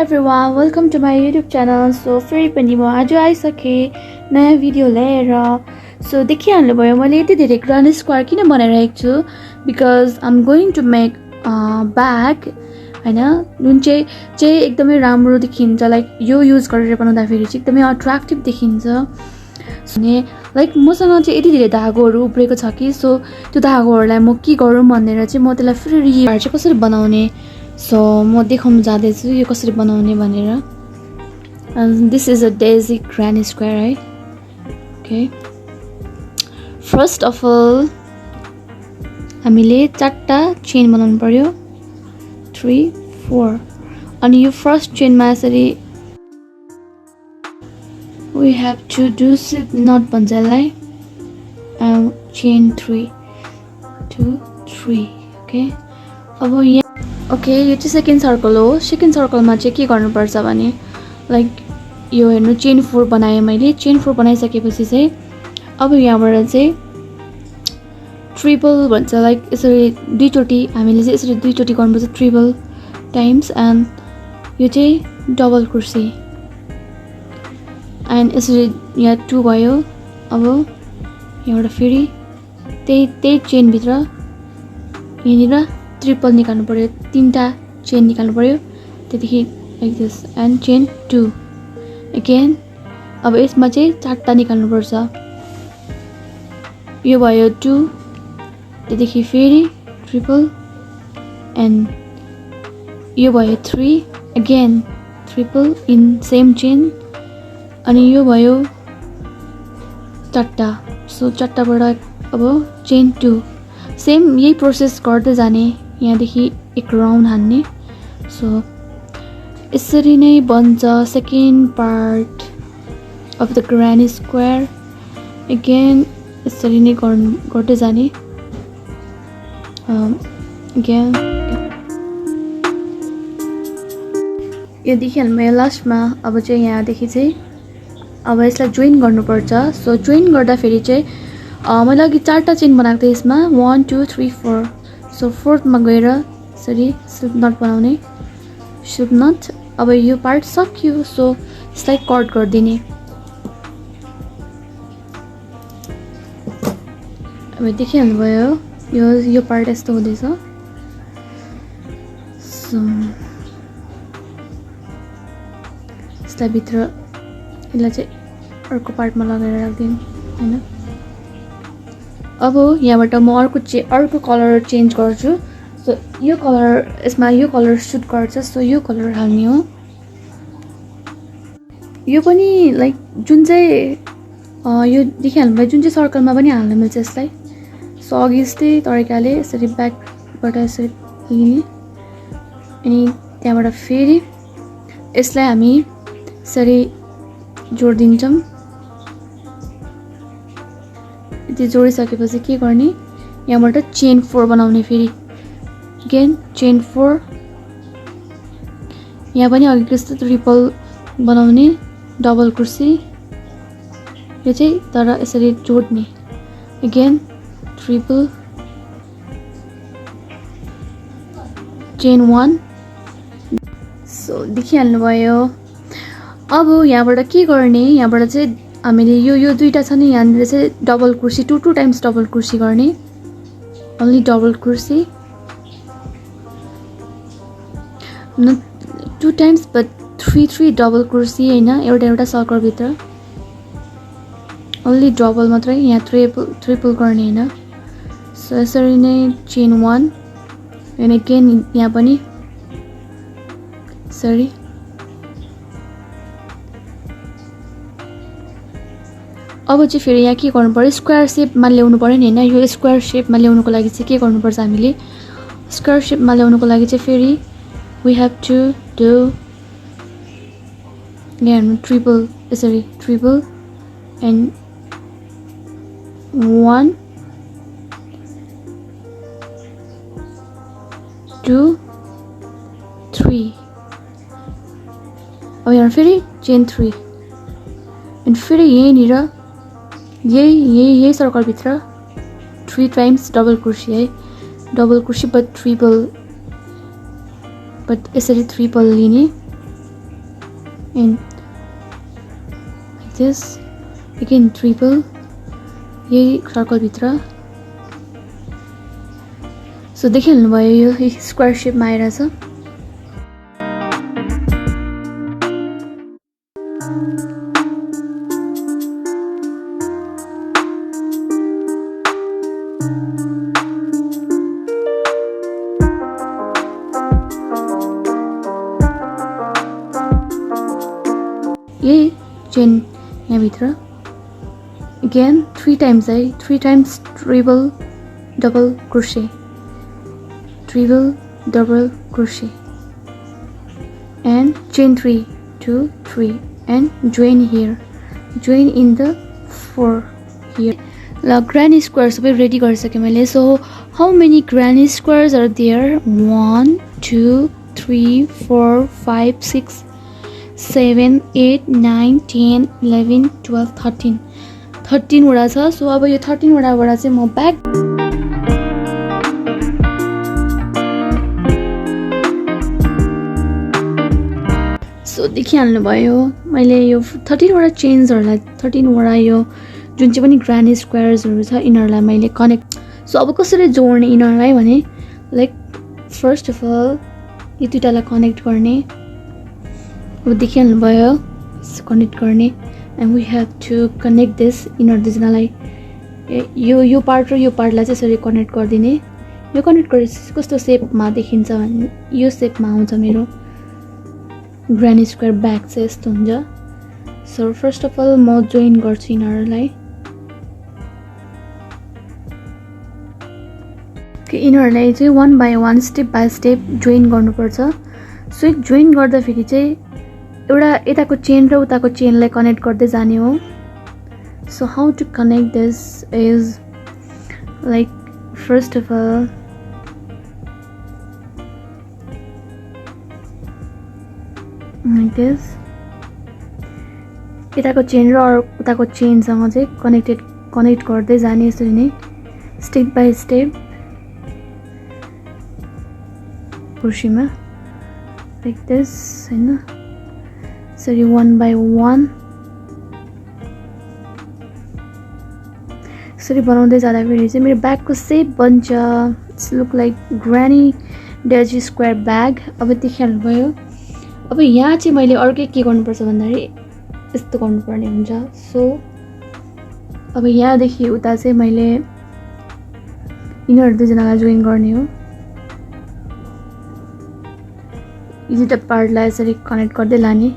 everyone, welcome to my YouTube channel. So फेरि पनि म आज आइसके नयाँ भिडियो लिएर सो देखिहाल्नु भयो मैले यति धेरै ग्रान्ड स्क्वायर किन बनाइरहेको छु because I am going to make bag हैन जुन चाहिँ एकदमै राम्रो देखिन्छ लाइक यो युज गरेर बनाउँदा फेरि चाहिँ एकदमै अट्र्याक्टिभ देखिन्छ अनि लाइक मसँग चाहिँ यति धेरै धागोहरू उब्रेको छ कि सो त्यो धागोहरूलाई म के गरौँ भनेर चाहिँ म त्यसलाई फेरि रिहार चाहिँ कसरी बनाउने सो म देखाउन जाँदैछु यो कसरी बनाउने भनेर and this is a daisy granny square है okay first of all हामीले चारटा चेन बनाउनु पर्यो 3 4 अनि यो फर्स्ट चेनमा यसरी we have to do slip knot भन्छ यसलाई chain 3 2 3 okay अब यहाँ ओके यो चाहिँ सेकेन्ड सर्कल हो सेकेन्ड सर्कलमा चाहिँ के गर्नुपर्छ भने लाइक यो हेर्नु चेन 4 बनाएँ मैले चेन 4 बनाइसकेपछि चाहिँ अब यहाँबाट चाहिँ ट्रिपल भन्छ लाइक यसरी दुईचोटि हामीले चाहिँ यसरी दुईचोटि गर्नुपर्छ ट्रिपल टाइम्स एन्ड यो चाहिँ डबल क्रोशे एन्ड यसरी यहाँ 2 भयो अब यहाँबाट फेरि त्यही चेनभित्र यहाँनिर ट्रिपल निकाल्नु पर्यो तीनटा चेन निकाल्नु पर्यो त्यतिकै like this and chain 2 again अब यसमा चाहिँ चारटा निकाल्नु पर्छ यो भयो 2 त्यतिकै फेरि ट्रिपल एन्ड यो भयो 3 again triple in same chain अनि यो भयो चारटा सो चारटाबाट अब चेन 2 सेम यही प्रोसेस गर्दै जाने यहाँदेखि एक राउन्ड हान्ने सो यसरी नै बन्छ second part of the ग्रानी square again यसरी नै गर्दै जाने अगेन यो देखिहाल्नु भयो लास्टमा अब चाहिँ यहाँदेखि चाहिँ अब यसलाई जोइन गर्नुपर्छ सो जोइन गर्दाखेरि चाहिँ मैले अघि चारटा चेन बनाएको थिएँ यसमा 1 2 3 4 सो फोर्थमा गएर यसरी स्लिप नट बनाउने स्लिप नट अब यो पार्ट सक्यो सो यसलाई कट गरिदिने अब देखिहाल्नु भयो यो पार्ट यस्तो हुँदैछ सो यसलाई भित्र यसलाई चाहिँ अर्को पार्टमा लगाएर राख्दिनु हैन अब यहाँबाट म अर्को कलर चेन्ज गर्छु सो यो कलर यसमा यो कलर सुट गर्छ सो यो कलर हाल्ने हो यो पनि लाइक जुन चाहिँ यो देखिहाल्नु भयो जुन चाहिँ सर्कलमा पनि हाल्न मिल्छ यसलाई सो अघि यस्तै तरिकाले यसरी ब्याकबाट यसरी लिने अनि त्यहाँबाट फेरि यसलाई हामी यसरी जोडिदिन्छौँ त्यो जोडिसकेपछि के गर्ने यहाँबाट चेन 4 बनाउने फेरि अगेन चेन 4 यहाँ पनि अघि जस्तो ट्रिपल बनाउने डबल क्रोशे यो चाहिँ तर यसरी जोड्ने अगेन ट्रिपल चेन 1 सो देखिहाल्नु भयो अब यहाँबाट के गर्ने यहाँबाट चाहिँ हामीले यो दुईटा छ नि यहाँनिर चाहिँ double crochet 2 times double crochet गर्ने ओन्ली डबल क्रोशे न 2 टाइम्स बट 3 डबल क्रोशे हैन एउटा सर्कलभित्र ओन्ली डबल मात्रै यहाँ ट्रिपल गर्ने हैन सो यसरी नै चेन 1 एन्ड अगेन यहाँ पनि सरी अब चाहिँ फेरि यहाँ के गर्नु पर्यो स्क्वायर शेपमा ल्याउनु पर्यो नि हैन यो स्क्वायर शेपमा ल्याउनुको लागि चाहिँ के गर्नुपर्छ हामीले स्क्वायर शेपमा ल्याउनुको लागि चाहिँ फेरि वी हेभ टु डु यहाँ ट्रिपल यसरी ट्रिपल एन्ड 1 2 3 अब यहाँ फेरि चेन 3 एन्ड फेरि यहीँनिर यही सर्कलभित्र 3 टाइम्स डबल क्रोशे है double crochet but triple but यसरी ट्रिपल लिने and like this again triple यही सर्कल भित्र सो देखिहाल्नु भयो यो स्क्वायर शेपमा आइरहेछ यही चेन यहाँ भित्र again 3 times 3 times triple double crochet triple double crochet and chain 3 2 3 and join here join in the 4 here la granny squares sabai ready गरिसके मैले so how many granny squares are there 1 2 3 4 5 6 7 8 9 10 11 12 13 13 वटा छ so अब यो 13 वटाबाट चाहिँ म back so देखिहाल्नु भयो मैले यो 13 वटा चेन्सहरुलाई 13 वटा यो जुन चाहिँ पनि ग्रानी स्क्वायर्सहरु छ इनहरुलाई मैले कनेक्ट सो अब कसरी जोड्ने इनहरुलाई भने लाइक फर्स्ट अफ अल यो दुईटालाई कनेक्ट गर्ने अब देखिहाल्नु भयो कनेक्ट गर्ने and we have to connect this inner दुईजनालाई यो पार्ट र यो पार्टलाई चाहिँ यसरी कनेक्ट गर्दिने यो कनेक्ट गरेपछि कस्तो शेपमा देखिन्छ भने यो शेपमा आउँछ मेरो ग्रानी स्क्वायर ब्याक चाहिँ यस्तो हुन्छ सो फर्स्ट अफ अल म जोइन गर्छु यिनीहरूलाई यिनीहरूलाई चाहिँ one by one step by step join गर्नुपर्छ सो जोइन गर्दाखेरि चाहिँ एउटा यताको चेन र उताको चेनलाई कनेक्ट गर्दै जाने हो so how to connect this is like first of all like this यताको चेन र उताको चेनसँग चाहिँ कनेक्ट गर्दै जाने यसरी नै स्टेप बाई स्टेप कुर्सीमा लाइक दिस हैन sorry one by one यसरी बनाउँदै जाँदाखेरि चाहिँ मेरो ब्यागको सेप बन्छ it's look like ग्रानी Daisy square bag अब देखिहाल्नु भयो अब यहाँ चाहिँ मैले अर्कै के गर्नुपर्छ भन्दाखेरि यस्तो गर्नुपर्ने हुन्छ सो अब यहाँदेखि उता चाहिँ मैले यिनीहरू दुईजनालाई जोइन गर्ने हो यो दुईटा पार्टलाई यसरी कनेक्ट गर्दै लाने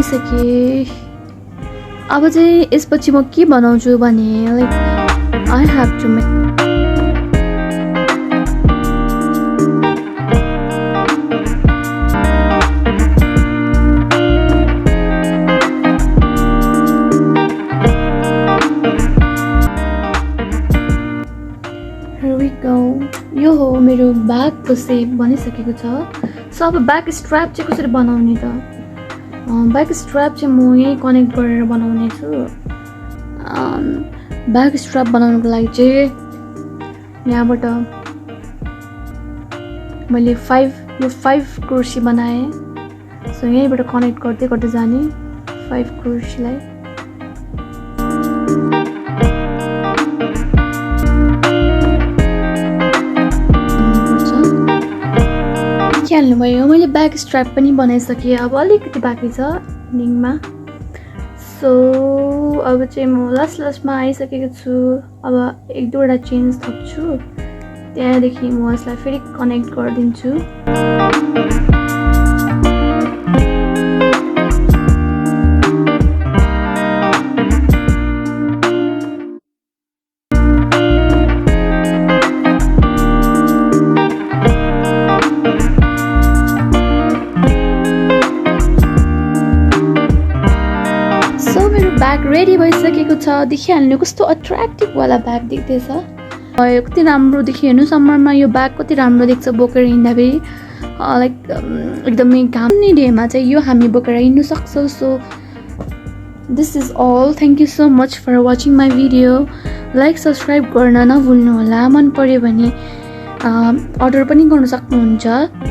आइसके अब चाहिँ यसपछि म के बनाउँछु भने like I have to make यो हो मेरो ब्यागको सेप बनिसकेको छ सो अब ब्याक स्ट्र्याप चाहिँ कसरी बनाउने त ब्याक स्ट्र्याप चाहिँ म यही कनेक्ट गरेर बनाउने छु ब्याक स्ट्र्याप बनाउनको लागि चाहिँ यहाँबाट मैले 5 क्रोशी बनाएँ सो यहीँबाट कनेक्ट गर्दै गर्दै जाने 5 क्रोशीलाई हाल्नुभयो मैले ब्याक स्ट्र्याप पनि बनाइसकेँ अब अलिकति बाँकी छ इन्डिङमा सो अब चाहिँ म लास्टमा आइसकेको छु अब 1-2 चेन्ज थप्छु त्यहाँदेखि म यसलाई फेरि कनेक्ट गरिदिन्छु छ देखिहाल्नु कस्तो अट्र्याक्टिभ वाला ब्याग देख्दैछ कति राम्रो देखियो हेर्नु समरमा यो ब्याग कति राम्रो देख्छ बोकेर हिँड्दाखेरि लाइक एकदमै घाम्ने डेमा चाहिँ यो हामी बोकेर हिँड्नु सक्छौँ so this is all thank you so much for watching my video like subscribe गर्न नभुल्नु होला मन पर्यो भने अर्डर पनि गर्न सक्नुहुन्छ